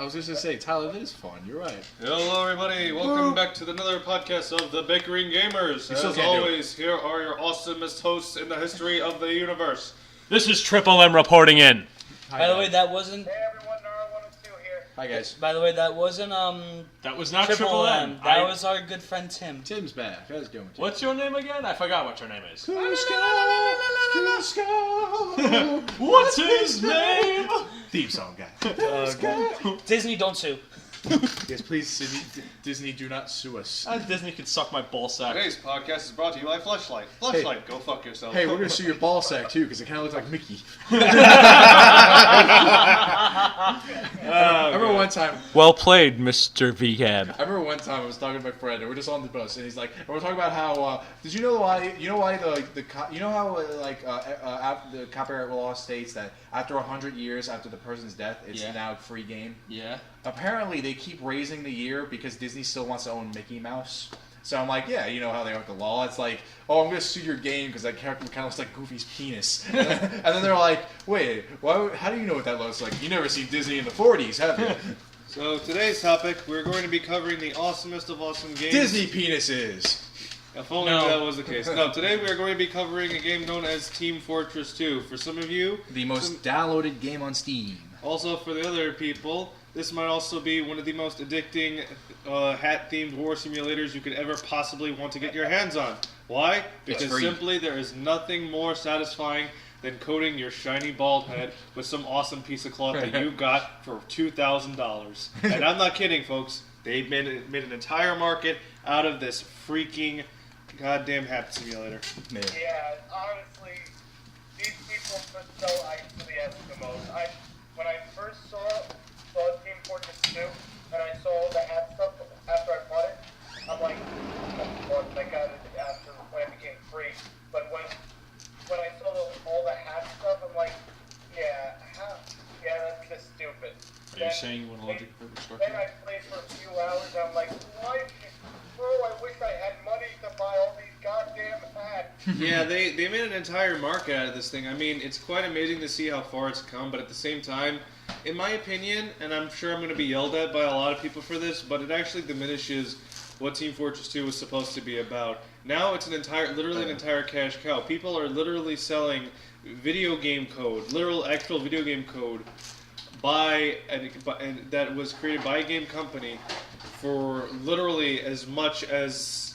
I was just going to say, Tyler, that is fun. You're right. Hello, everybody. Welcome back to another podcast of the Bickering Gamers. As always, here are your awesomest hosts in the history of the universe. This is Triple M reporting in. By the way, that wasn't... Hey everyone, Nara102 here. Hi, guys. By the way, that wasn't, That was not Triple M. That was our good friend Tim. Tim's back. How's it going, Tim? What's your name again? I forgot what your name is. What's his name? Theme song guy. Disney, don't sue. Yes, please, Disney, do not sue us. Disney can suck my ball sack. Today's podcast is brought to you by Fleshlight. Fleshlight, go fuck yourself. Hey, we're going to sue your ball sack, too, because it kind of looks like Mickey. I remember one time... Well played, Mr. VCAB. I remember one time I was talking to my friend, and we're just on the bus, and he's like, and we're talking about how, did you know why, you know how, the copyright law states that after 100 years after the person's death, it's now a free game? Yeah. Apparently, they keep raising the year because Disney still wants to own Mickey Mouse. So I'm like, yeah, you know how they are with the law. It's like, oh, I'm going to sue your game because that character kind of looks like Goofy's penis. And then they're like, wait, how do you know what that looks like? You never seen Disney in the 40s, have you? So today's topic, we're going to be covering the awesomest of awesome games. Disney penises. If only that was the case. No, today we are going to be covering a game known as Team Fortress 2. For some of you... The most downloaded game on Steam. Also, for the other people, this might also be one of the most addicting hat-themed war simulators you could ever possibly want to get your hands on. Why? Because simply there is nothing more satisfying than coating your shiny bald head with some awesome piece of cloth that you got for $2,000. And I'm not kidding, folks. They made an entire market out of this freaking goddamn hat simulator. Yeah, honestly, these people put so ice to the Eskimos. When I first saw Team Fortress 2, and I saw the hat stuff after I bought it, I'm like, of course, I got it after when it became free. But when I saw all the hat stuff, I'm like, yeah, that's just stupid. Are you saying you want to let it Then I played for a few hours, and I'm like, I wish I had money to buy all these goddamn hats. Yeah, they made an entire market out of this thing. I mean, it's quite amazing to see how far it's come, but at the same time, in my opinion, and I'm sure I'm going to be yelled at by a lot of people for this, but it actually diminishes what Team Fortress 2 was supposed to be about. Now it's literally an entire cash cow. People are literally selling video game code, actual video game code, and that was created by a game company for literally as much as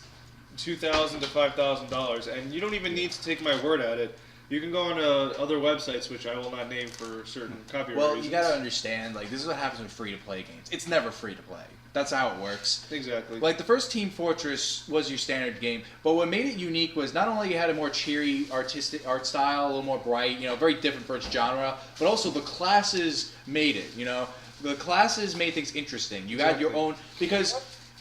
$2,000 to $5,000, and you don't even need to take my word at it. You can go on other websites, which I will not name for certain copyright reasons. Well, you gotta understand, this is what happens with free-to-play games. It's never free-to-play. That's how it works. Exactly. The first Team Fortress was your standard game, but what made it unique was not only you had a more cheery, artistic art style, a little more bright, very different for its genre, but also the classes made it, The classes made things interesting. You had your own... Because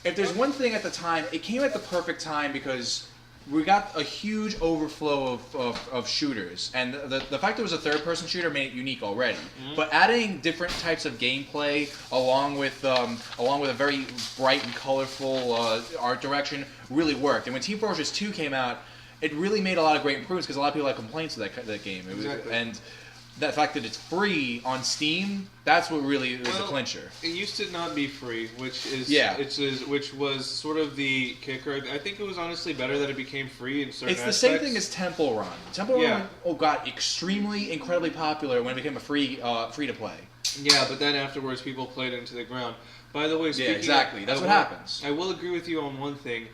if there's one thing at the time, it came at the perfect time because we got a huge overflow of shooters. And the fact it was a third-person shooter made it unique already. Mm-hmm. But adding different types of gameplay along with a very bright and colorful art direction really worked. And when Team Fortress 2 came out, it really made a lot of great improvements because a lot of people had complaints of that game. And the fact that it's free on Steam, that's what really was the clincher. It used to not be free, which was sort of the kicker. I think it was honestly better that it became free in certain aspects. It's the same thing as Temple Run. Temple Run got incredibly popular when it became a free to play. Yeah, but then afterwards people played it into the ground. By the way, exactly. That's what happens. I will agree with you on one thing.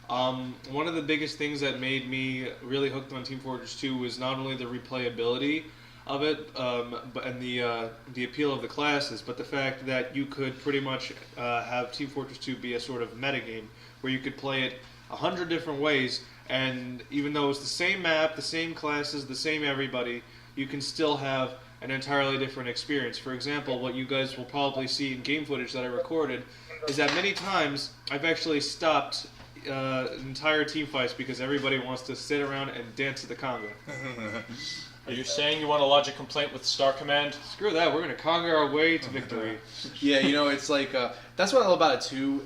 One of the biggest things that made me really hooked on Team Fortress 2 was not only the replayability of it, and the appeal of the classes, but the fact that you could pretty much have Team Fortress 2 be a sort of metagame where you could play it 100 different ways, and even though it's the same map, the same classes, the same everybody, you can still have an entirely different experience. For example, what you guys will probably see in game footage that I recorded is that many times I've actually stopped entire team fights because everybody wants to sit around and dance to the conga. Are you saying you want to lodge a complaint with Star Command? Screw that. We're gonna conquer our way to victory. Yeah, you know, it's like that's what I love about it too.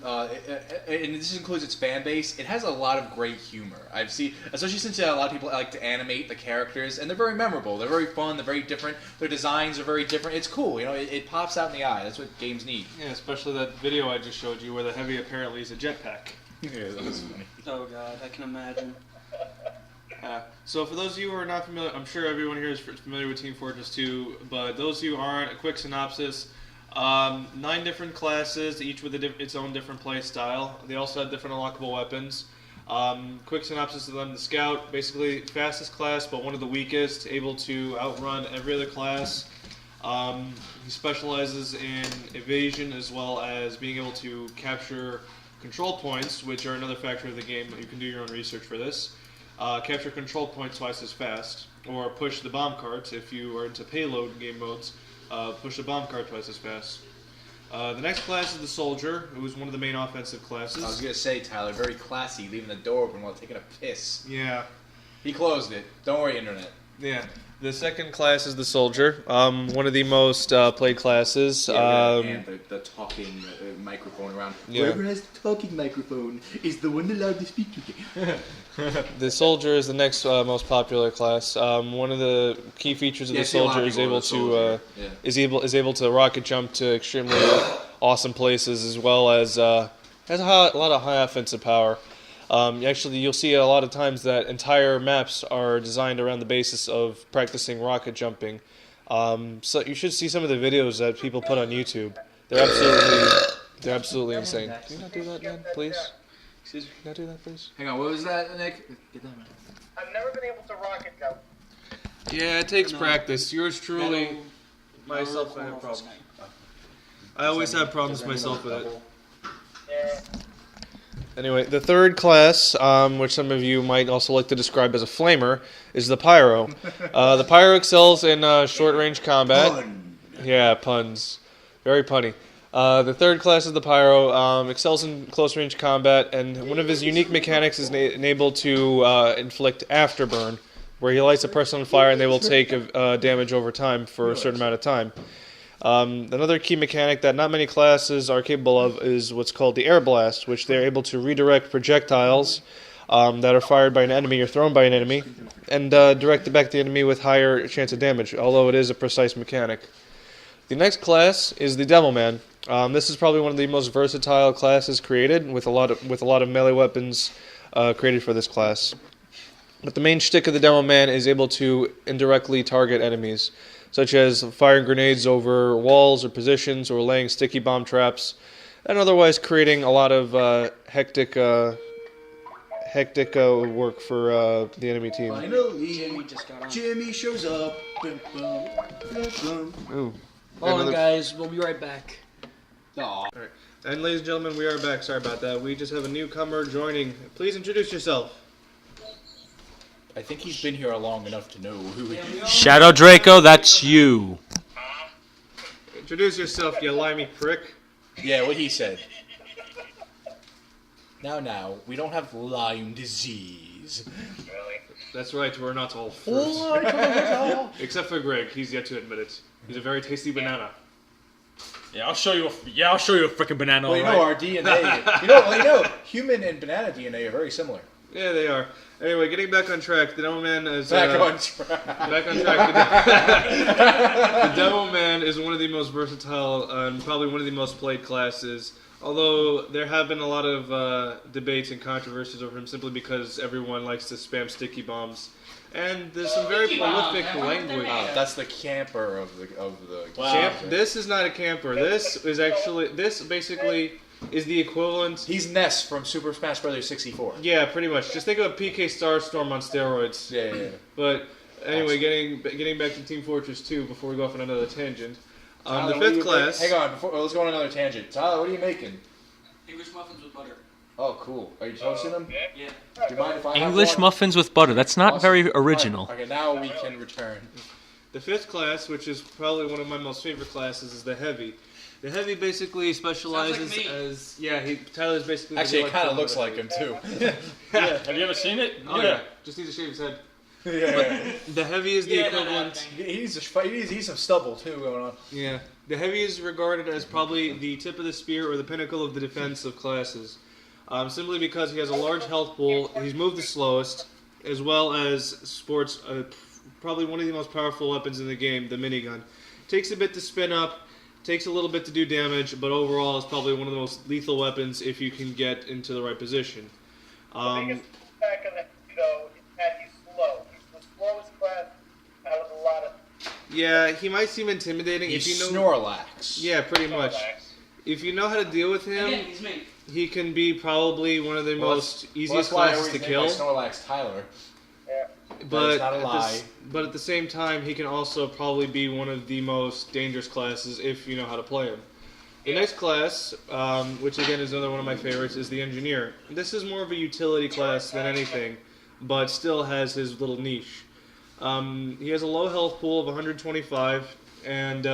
And this includes its fan base. It has a lot of great humor. I've seen, especially since a lot of people like to animate the characters, and they're very memorable. They're very fun. They're very different. Their designs are very different. It's cool. You know, it pops out in the eye. That's what games need. Yeah, especially that video I just showed you where the heavy apparently is a jetpack. Yeah, that was funny. Oh god, I can imagine. So for those of you who are not familiar, I'm sure everyone here is familiar with Team Fortress 2, but those of you who aren't, a quick synopsis. 9 different classes, each with its own different play style. They also have different unlockable weapons. Quick synopsis of them: the Scout, basically fastest class, but one of the weakest, able to outrun every other class. He specializes in evasion as well as being able to capture control points, which are another factor of the game. You can do your own research for this. Capture control points twice as fast, or push the bomb cart if you are into payload game modes. Push the bomb cart twice as fast. The next class is the Soldier, who is one of the main offensive classes. I was gonna say, Tyler, very classy, leaving the door open while taking a piss. Yeah, He closed it. Don't worry, internet. yeah. The second class is the Soldier, one of the most played classes. And the talking microphone around. Yeah. Whoever has the talking microphone is the one allowed to speak to you. The Soldier is the next most popular class. One of the key features of the Soldier is able to is able to rocket jump to extremely awesome places, as well as has a lot of high offensive power. Actually, you'll see a lot of times that entire maps are designed around the basis of practicing rocket jumping. So you should see some of the videos that people put on YouTube. They're absolutely insane. Can you not do that, man? Please. Excuse me. Can you not do that, please? Hang on, what was that, Nick? Get that, man. I've never been able to rocket jump. Yeah, it takes practice. Yours truly, myself, I have problems. I always have problems myself with it. Yeah. Anyway, the third class, which some of you might also like to describe as a flamer, is the Pyro. The Pyro excels in short-range combat. Yeah, puns. Very punny. The third class is the Pyro, excels in close-range combat, and one of his unique mechanics is able to inflict afterburn, where he lights a person on fire and they will take damage over time for a certain amount of time. Another key mechanic that not many classes are capable of is what's called the air blast, which they're able to redirect projectiles that are fired by an enemy or thrown by an enemy, and direct it back to the enemy with higher chance of damage, although it is a precise mechanic. The next class is the Devilman. This is probably one of the most versatile classes created, with a lot of melee weapons created for this class. But the main shtick of the Devilman is able to indirectly target enemies, such as firing grenades over walls or positions, or laying sticky bomb traps, and otherwise creating a lot of hectic work for the enemy team. Finally, Just got on. Jimmy shows up. Bum, bum, bum, bum. Ooh. Hold on, guys. We'll be right back. Aw. And ladies and gentlemen, we are back. Sorry about that. We just have a newcomer joining. Please introduce yourself. I think he's been here long enough to know who he is. Shadow Draco, that's you. Introduce yourself, you limey prick. Yeah, what he said. Now, we don't have Lyme disease. Really? That's right, we're not all first. Except for Greg, he's yet to admit it. He's a very tasty banana. Yeah, I'll show you a freaking banana. Well, you know, alright? our DNA, human and banana DNA are very similar. Yeah, they are. Anyway, getting back on track, the Devilman is... Back on track. Back on track. The Devilman is one of the most versatile and probably one of the most played classes. Although there have been a lot of debates and controversies over him simply because everyone likes to spam sticky bombs. And there's some very prolific language. That's the camper of the This is not a camper. This basically is the equivalent. He's Ness from Super Smash Bros. 64. Yeah, pretty much. Just think of a PK Starstorm on steroids. Yeah. But anyway, getting back to Team Fortress 2 before we go off on another tangent. Tyler, The what are fifth you class. Hang on, let's go on another tangent. Tyler, what are you making? English muffins with butter. Oh, cool. Are you toasting them? Yeah. Do you mind if I have English one? muffins with butter. That's not Awesome. very original. Okay, now we can return. The fifth class, which is probably one of my most favorite classes, is the Heavy. The Heavy basically specializes Sounds like me. as Tyler's basically. Actually, the it kind of electron looks of the like him too. Yeah. Have you ever seen it? Oh yeah, just need to shave his head. Yeah. The heavy is the Yeah, equivalent. He's some stubble too going on. Yeah, the heavy is regarded as probably the tip of the spear or the pinnacle of the defensive classes, simply because he has a large health pool, he's moved the slowest, as well as sports probably one of the most powerful weapons in the game, the minigun. Takes a bit to spin up, takes a little bit to do damage, but overall is probably one of the most lethal weapons if you can get into the right position. The biggest back of the though is that he's slow. He's the slowest class out of a lot of. Yeah, he might seem intimidating He's if you know. Snorlax. Yeah, pretty much. If you know how to deal with him, Again, he's me. he can be probably one of the most easiest that's why I classes always to name my kill. Snorlax Tyler. Yeah. But is not a lie. But at the same time, he can also probably be one of the most dangerous classes if you know how to play him. The next class, which again is another one of my favorites, is the Engineer. This is more of a utility class than anything, but still has his little niche. He has a low health pool of 125 and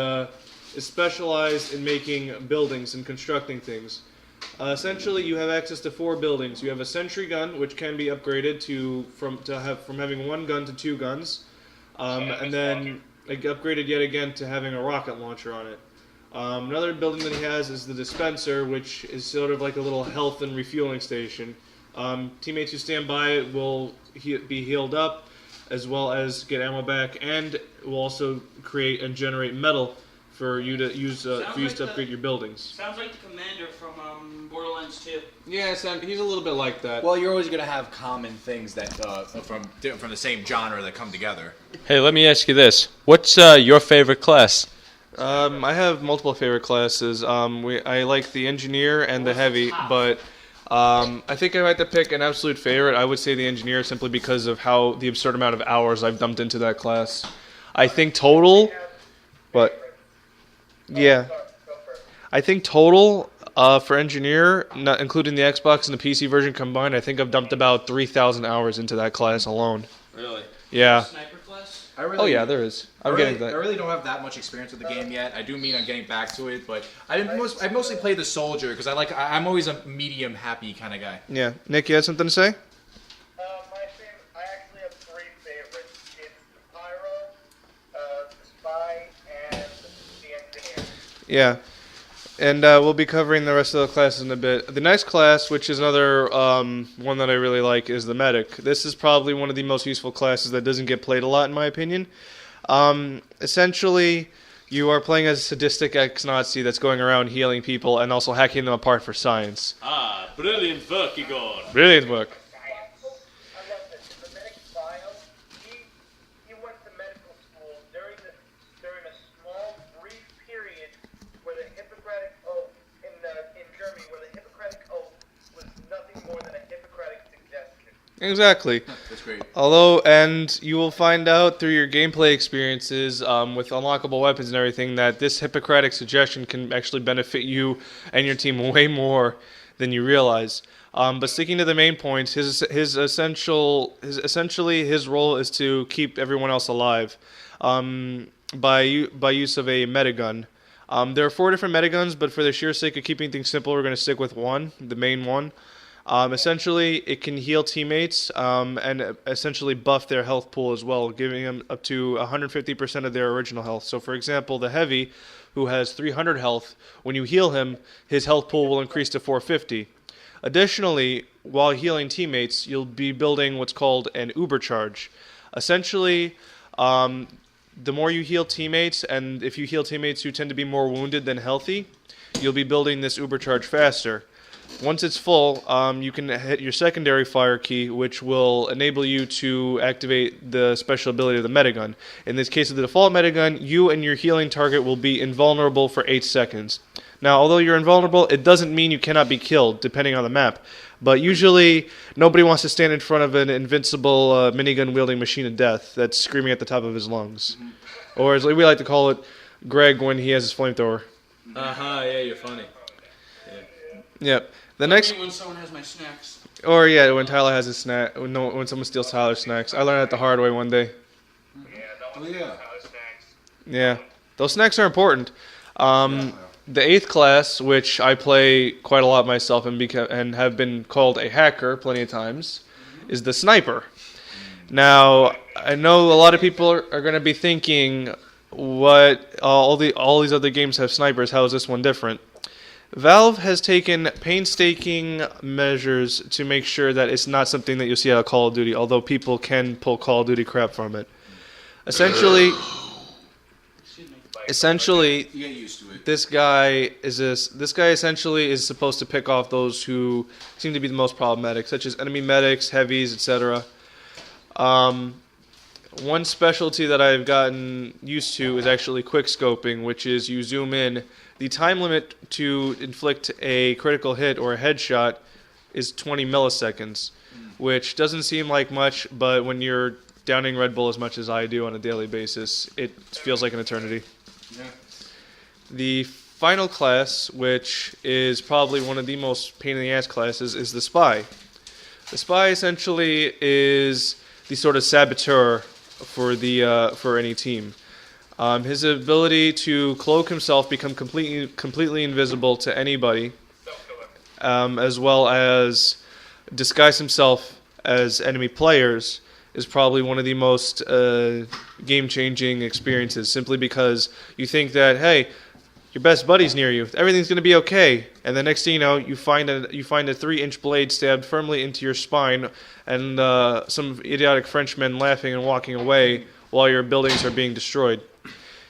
is specialized in making buildings and constructing things. Essentially, you have access to 4 buildings. You have a sentry gun, which can be upgraded from having 1 gun to 2 guns, and then upgraded yet again to having a rocket launcher on it. Another building that he has is the dispenser, which is sort of like a little health and refueling station. Teammates who stand by it will be healed up, as well as get ammo back, and will also create and generate metal for you to use to upgrade your buildings. Sounds like the commander from Borderlands 2. Yeah, he's a little bit like that. Well, you're always gonna have common things that from the same genre that come together. Hey, let me ask you this. What's your favorite class? I have multiple favorite classes. I like the Engineer and the Heavy, but I think if I had to pick an absolute favorite, I would say the Engineer simply because of how the absurd amount of hours I've dumped into that class. I think total, but yeah, I think total for Engineer, not including the Xbox and the PC version combined, I think I've dumped about 3,000 hours into that class alone. Really? Yeah. Sniper class? Oh yeah, there is. I'm getting that. I really don't have that much experience with the game yet. I do mean I'm getting back to it, but I mostly play the soldier because I'm always a medium happy kind of guy. Yeah, Nick, you had something to say? My favorite, I actually have 3 favorites. It's the Pyro, the Spy, and the Engineer. Yeah. And we'll be covering the rest of the classes in a bit. The next class, which is another one that I really like, is the Medic. This is probably one of the most useful classes that doesn't get played a lot, in my opinion. Essentially, you are playing as a sadistic ex-Nazi that's going around healing people and also hacking them apart for science. Ah, brilliant work, Igor. Brilliant work. I love this. In the medic's bio, he went to medical school during a small, brief period where the Hippocratic Oath in Germany, where the Hippocratic Oath was nothing more than a Hippocratic suggestion. Exactly. That's great. And you will find out through your gameplay experiences with unlockable weapons and everything that this Hippocratic suggestion can actually benefit you and your team way more than you realize. But sticking to the main points, his role is to keep everyone else alive by use of a metagun. There are 4 different metiguns, but for the sheer sake of keeping things simple, we're going to stick with one, the main one. Essentially, it can heal teammates and essentially buff their health pool as well, giving them up to 150% of their original health. So, for example, the Heavy, who has 300 health, when you heal him, his health pool will increase to 450. Additionally, while healing teammates, you'll be building what's called an Uber charge. Essentially, the more you heal teammates, and if you heal teammates who tend to be more wounded than healthy, you'll be building this Uber charge faster. Once it's full, you can hit your secondary fire key, which will enable you to activate the special ability of the metagun. In this case of the default metagun, you and your healing target will be invulnerable for 8 seconds. Now, although you're invulnerable, it doesn't mean you cannot be killed, depending on the map. But usually, nobody wants to stand in front of an invincible minigun-wielding machine of death that's screaming at the top of his lungs. Or as we like to call it, Greg when he has his flamethrower. Yeah, you're funny. Yep. The next, When someone has my snacks. or yeah, when Tyler has his snack, when someone steals Tyler's snacks. I learned that the hard way one day. Yeah, those snacks are important. The 8th class, which I play quite a lot myself and have been called a hacker plenty of times, is the Sniper. Now, I know a lot of people are going to be thinking, what all these other games have snipers. How is this one different? Valve has taken painstaking measures to make sure that it's not something that you'll see out of Call of Duty, although people can pull Call of Duty crap from it. Essentially, You get used to it. this guy essentially is supposed to pick off those who seem to be the most problematic, such as enemy medics, heavies, etc. One specialty that I've gotten used to is actually quick scoping, which is you zoom in. The time limit to inflict a critical hit or a headshot is 20 milliseconds, which doesn't seem like much, but when you're downing Red Bull as much as I do on a daily basis, it feels like an eternity. Yeah. The final class, which is probably one of the most pain in the ass classes, is the Spy. The Spy essentially is the sort of saboteur for any team. His ability to cloak himself, become completely invisible to anybody, as well as disguise himself as enemy players, is probably one of the most game-changing experiences. Simply because you think that, hey, your best buddy's near you, everything's going to be okay, and the next thing you know, you find a 3-inch blade stabbed firmly into your spine, and some idiotic Frenchmen laughing and walking away while your buildings are being destroyed.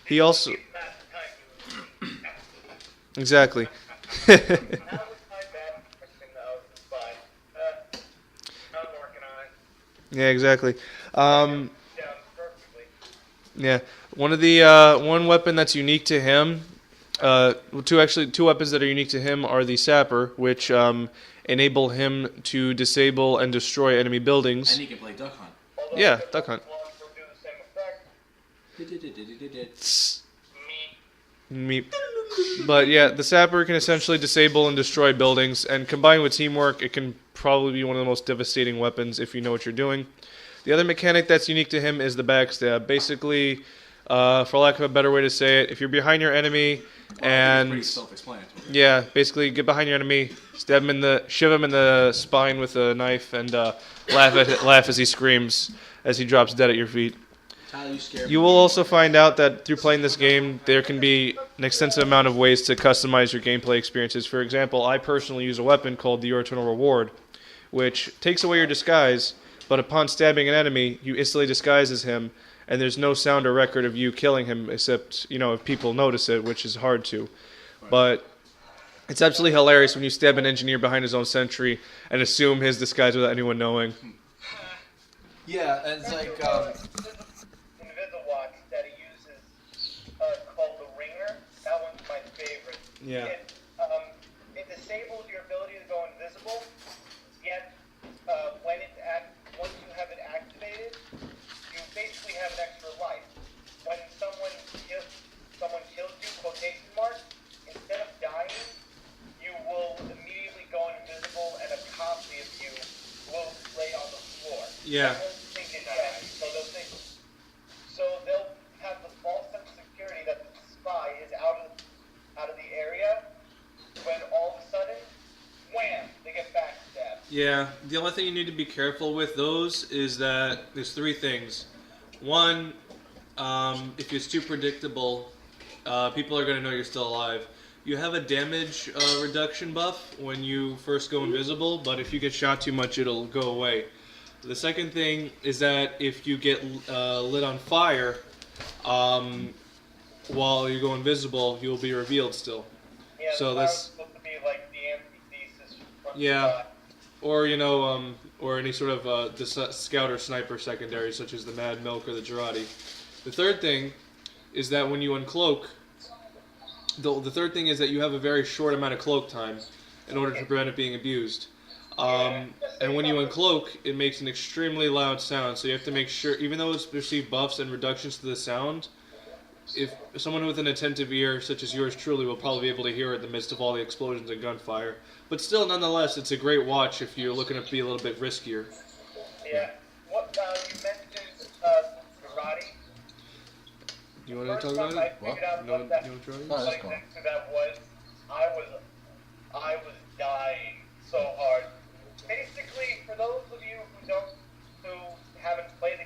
He also exactly. That was my bad question, though. It's fine. I'm working on it. Yeah, exactly. Down perfectly. Yeah, one weapon that's unique to him. Two weapons that are unique to him are the Sapper, which enable him to disable and destroy enemy buildings. And he can play Duck Hunt. Although Yeah, the Duck Hunt. ones will do the same effect. Me. But yeah, the Sapper can essentially disable and destroy buildings, and combined with teamwork, it can probably be one of the most devastating weapons if you know what you're doing. The other mechanic that's unique to him is the backstab. Basically, for lack of a better way to say it, if you're behind your enemy It's pretty and self-explanatory. yeah, basically get behind your enemy, shiv him in the spine with a knife, and laugh as he screams as he drops dead at your feet. Tyler, you scared me. You will also find out that through playing this game, there can be an extensive amount of ways to customize your gameplay experiences. For example, I personally use a weapon called the Your Eternal Reward, which takes away your disguise, but upon stabbing an enemy, you instantly disguise as him, and there's no sound or record of you killing him, except, if people notice it, which is hard to. But it's absolutely hilarious when you stab an engineer behind his own sentry and assume his disguise without anyone knowing. Yeah, and it's like, There's an Invisawatch that he uses called the Ringer. That one's my favorite. Yeah. It disables your ability to go invisible, yet once you have it activated, you basically have an extra life. When someone kills you, quotation marks, instead of dying, you will immediately go invisible and a copy of you will lay on the floor. Yeah. They won't think it yet, so they'll have the false sense of security that the spy is out of the area, when all of a sudden, wham, they get backstabbed. Yeah, the only thing you need to be careful with those is that there's three things. One, if it's too predictable, people are going to know you're still alive. You have a damage reduction buff when you first go invisible, but if you get shot too much, it'll go away. The second thing is that if you get lit on fire while you go invisible, you'll be revealed still. Yeah, So the that's- fire's supposed to be like the antithesis from the Yeah. spy. Or, or any sort of scout or sniper secondary, such as the Mad Milk or the Girardi. The third thing is that when you uncloak, the third thing is that you have a very short amount of cloak time in order to prevent it being abused. And when you uncloak, it makes an extremely loud sound, so you have to make sure, even though it's received buffs and reductions to the sound, if someone with an attentive ear, such as yours truly, will probably be able to hear it in the midst of all the explosions and gunfire. But still, nonetheless, it's a great watch if you're looking to be a little bit riskier. Yeah. What you mentioned karate. You want to First talk time about I it? figured out You what want that to try it? Oh, that's like cool. next to that was, I was dying so hard. Basically, for those of you who haven't played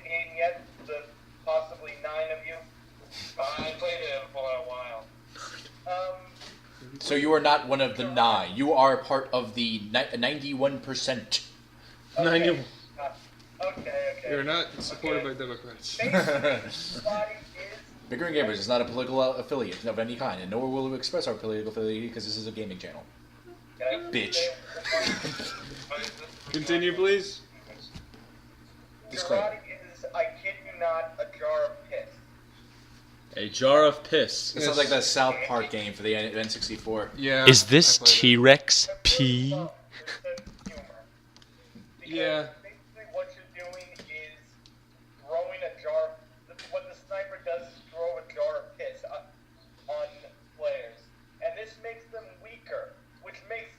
you are not one of the 9. You are part of the 91%. Okay. Okay. You're not supported by Democrats. Basically, Bickering Gamers is not a political affiliate of any kind, and nor will we express our political affiliate because this is a gaming channel. Bitch. Continue, please. Disclaimer. Karate is, I kid you not, a jar of piss. A jar of piss. This sounds like that South Park game for the N64. Yeah. Is this I played it. T-Rex P? There's humor. Because Yeah. basically what you're doing is throwing a jar. What the sniper does is throw a jar of piss on players. And this makes them weaker, which makes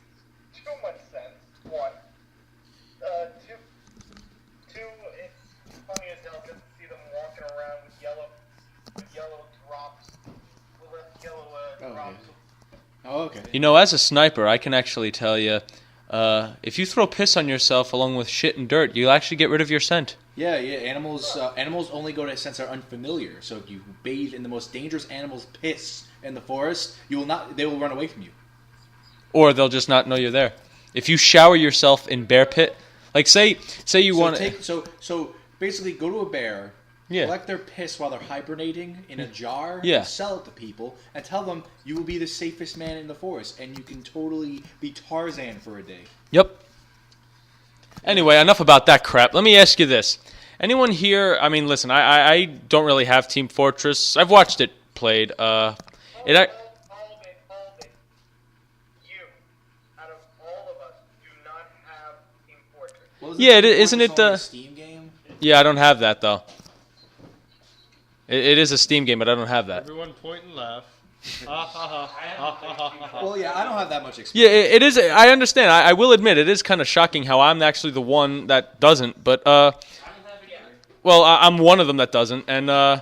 too much sense. One. Two, it's funny as hell just to see them walking around with yellow drops. Drops. Oh, okay. You know, as a sniper, I can actually tell you, if you throw piss on yourself along with shit and dirt, you'll actually get rid of your scent. Yeah. Animals only go to scents that are unfamiliar. So if you bathe in the most dangerous animal's piss in the forest, you will not. They will run away from you. Or they'll just not know you're there. If you shower yourself in bear pit, like say you want to... So basically, go to a bear, Yeah. collect their piss while they're hibernating in a jar, Yeah. sell it to people, and tell them you will be the safest man in the forest, and you can totally be Tarzan for a day. Yep. Anyway, enough about that crap. Let me ask you this. Anyone here... I mean, listen, I don't really have Team Fortress. I've watched it played. Hold it. You, out of all of us, do not have Team Fortress. Well, Yeah, Team isn't Fortress it, only a Steam game? Yeah, I don't have that, though. It is a Steam game, but I don't have that. Everyone point and laugh. Well, yeah, I don't have that much experience. Yeah, it is. I understand. I will admit it is kind of shocking how I'm actually the one that doesn't. But well, I'm one of them that doesn't. And the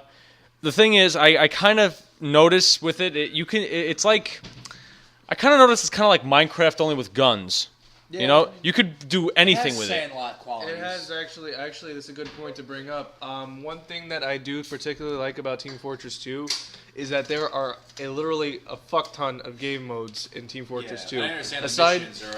thing is, I kind of notice with it. It's like I kind of notice it's kind of like Minecraft only with guns. Yeah. You know, you could do anything with it. Sandlot qualities. It has actually, that's a good point to bring up. One thing that I do particularly like about Team Fortress 2 is that there are literally a fuck ton of game modes in Team Fortress 2. I understand the Aside missions are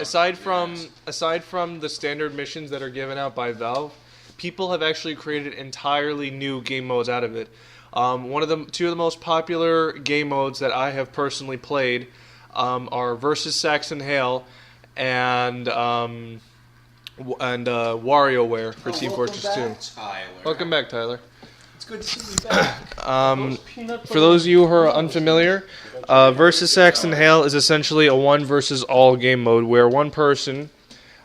aside from the standard missions that are given out by Valve, people have actually created entirely new game modes out of it. Two of the most popular game modes that I have personally played are Versus Saxon Hale and WarioWare for Team Fortress 2. Tyler. Welcome back, Tyler. It's good to see you back. For those of you who are unfamiliar, Versus Saxon Hale is essentially a one versus all game mode where one person,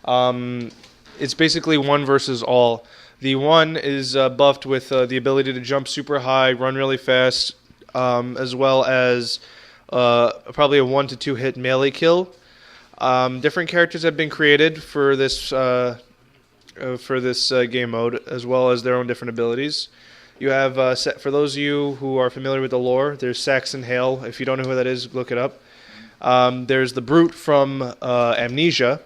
it's basically one versus all. The one is buffed with the ability to jump super high, run really fast, as well as probably a 1 to 2 hit melee kill. Different characters have been created for this game mode, as well as their own different abilities. You have, for those of you who are familiar with the lore, there's Saxon Hale. If you don't know who that is, look it up. There's the Brute from Amnesia.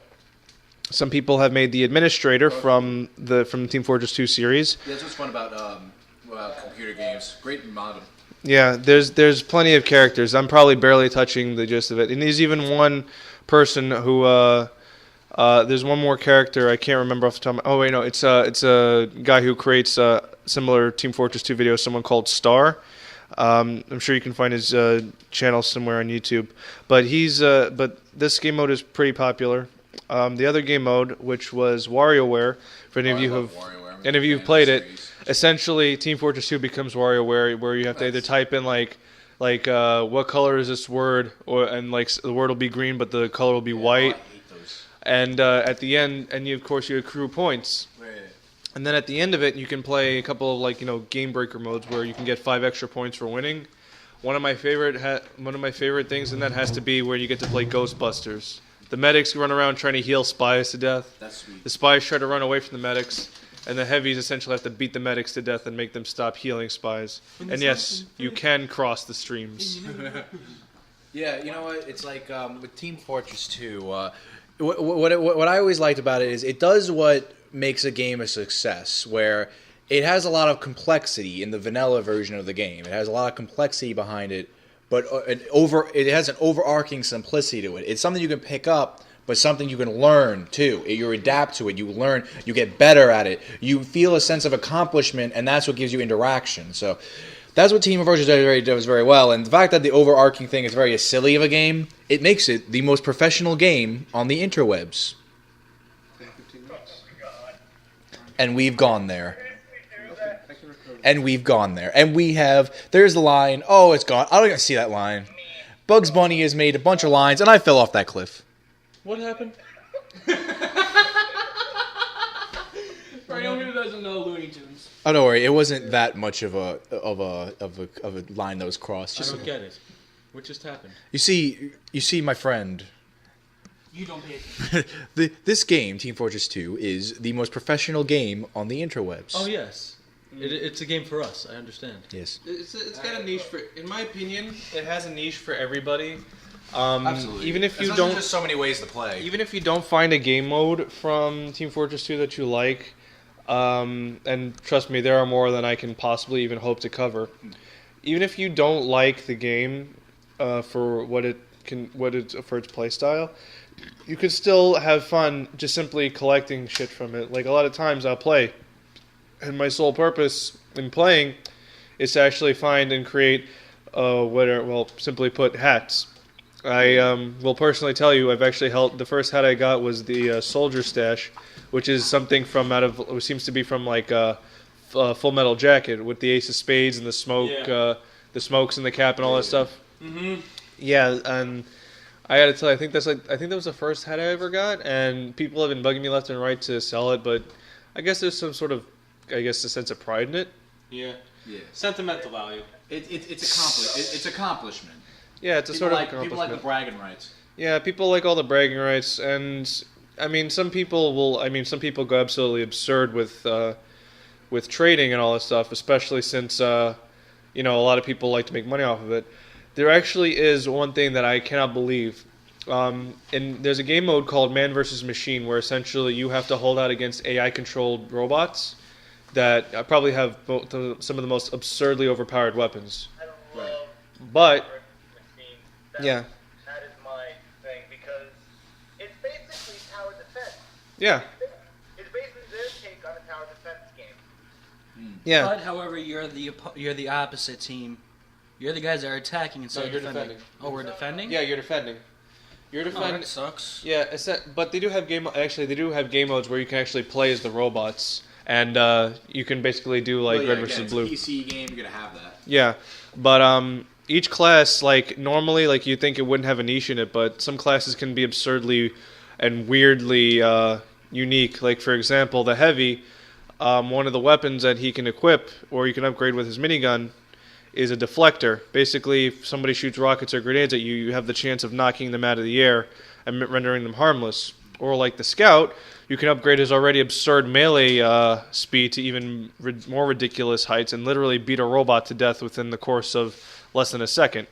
Some people have made the Administrator from Team Fortress 2 series. Yeah, that's what's fun about computer games. Great mod. Yeah, there's plenty of characters. I'm probably barely touching the gist of it. And there's even one person who there's one more character I can't remember off the top. Oh wait, no, it's a guy who creates similar Team Fortress 2 videos. Someone called Star. I'm sure you can find his channel somewhere on YouTube. But but this game mode is pretty popular. The other game mode, which was WarioWare, for any of you who've played it, essentially Team Fortress 2 becomes WarioWare, where you have to either type in like what color is this word, and the word will be green, but the color will be white. I hate those. And at the end, of course you accrue points. Right. And then at the end of it, you can play a couple of game breaker modes where you can get 5 extra points for winning. One of my favorite things in that has to be where you get to play Ghostbusters. The medics run around trying to heal spies to death. That's sweet. The spies try to run away from the medics, and the heavies essentially have to beat the medics to death and make them stop healing spies. And yes, you can cross the streams. Yeah, you know what? It's like with Team Fortress 2. What I always liked about it is it does what makes a game a success, where it has a lot of complexity in the vanilla version of the game. It has a lot of complexity behind it, but it has an overarching simplicity to it. It's something you can pick up, but something you can learn too. You adapt to it. You learn. You get better at it. You feel a sense of accomplishment, and that's what gives you interaction. So that's what Team Fortress does very well. And the fact that the overarching thing is very silly of a game, it makes it the most professional game on the interwebs. And we've gone there. And we've gone there. And we have, there's the line. Oh, it's gone. I don't even see that line. Bugs Bunny has made a bunch of lines, and I fell off that cliff. What happened? For anyone who doesn't know Looney Tunes. Oh, don't worry. It wasn't that much of a line that was crossed. I don't get it. What just happened? You see, my friend. You don't pay attention. This game, Team Fortress 2, is the most professional game on the interwebs. Oh yes, it's a game for us. I understand. Yes. It's got a niche for, in my opinion, it has a niche for everybody. Absolutely. Even if you There's don't, just so many ways to play. even if you don't find a game mode from Team Fortress 2 that you like, and trust me, there are more than I can possibly even hope to cover. Even if you don't like the game for for its play style, you can still have fun just simply collecting shit from it. Like a lot of times I'll play, and my sole purpose in playing is to actually find and create simply put, hats. I will personally tell you, I've actually held, the first hat I got was the Soldier Stash, which is something from it seems to be from like Full Metal Jacket with the Ace of Spades and the smoke, the smokes and the cap and all that stuff. Mm-hmm. Yeah, and I gotta tell you, I think that was the first hat I ever got, and people have been bugging me left and right to sell it, but I guess there's some sort of, a sense of pride in it. Yeah. Yeah. Sentimental value. It's accomplishment. Yeah, it's a sort of accomplishment. People like the bragging rights. Yeah, people like all the bragging rights, and I mean, some people go absolutely absurd with trading and all this stuff, especially since a lot of people like to make money off of it. There actually is one thing that I cannot believe. And there's a game mode called Man vs. Machine where essentially you have to hold out against AI-controlled robots that probably have some of the most absurdly overpowered weapons. I love But, machine. yeah. That is my thing because it's basically tower defense. Yeah. It's basically their take on a tower defense game. Yeah. But however, you're the opposite team. You're the guys that are attacking instead of you're defending. defending. Oh, we're defending? Yeah, you're defending. You're Oh, defending. that sucks. Yeah, but they do have game modes where you can actually play as the robots, and you can basically do like red versus blue. It's a PC game. You're gonna have that. Yeah, but each class, like normally, like you think it wouldn't have a niche in it, but some classes can be absurdly and weirdly unique. Like for example, the heavy, one of the weapons that he can equip or you can upgrade with his minigun is a deflector. Basically, if somebody shoots rockets or grenades at you, you have the chance of knocking them out of the air and rendering them harmless. Or like the scout, you can upgrade his already absurd melee speed to even more ridiculous heights and literally beat a robot to death within the course of less than a second.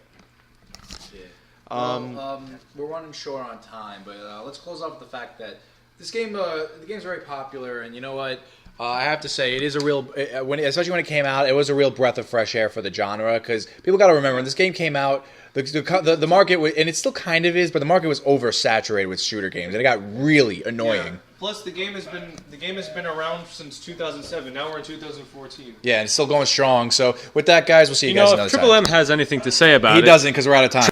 Yeah. We're running short on time, but let's close off with the fact that this game, the game's very popular, and you know what? I have to say, it is a real, especially when it came out, it was a real breath of fresh air for the genre, because people got to remember, when this game came out, the market, and it still kind of is, but the market was oversaturated with shooter games, and it got really annoying. Yeah. Plus, the game has been around since 2007. Now we're in 2014. Yeah, and it's still going strong. So with that, guys, we'll see you guys another if Triple time. M has anything to say about He it, doesn't, because we're out of time.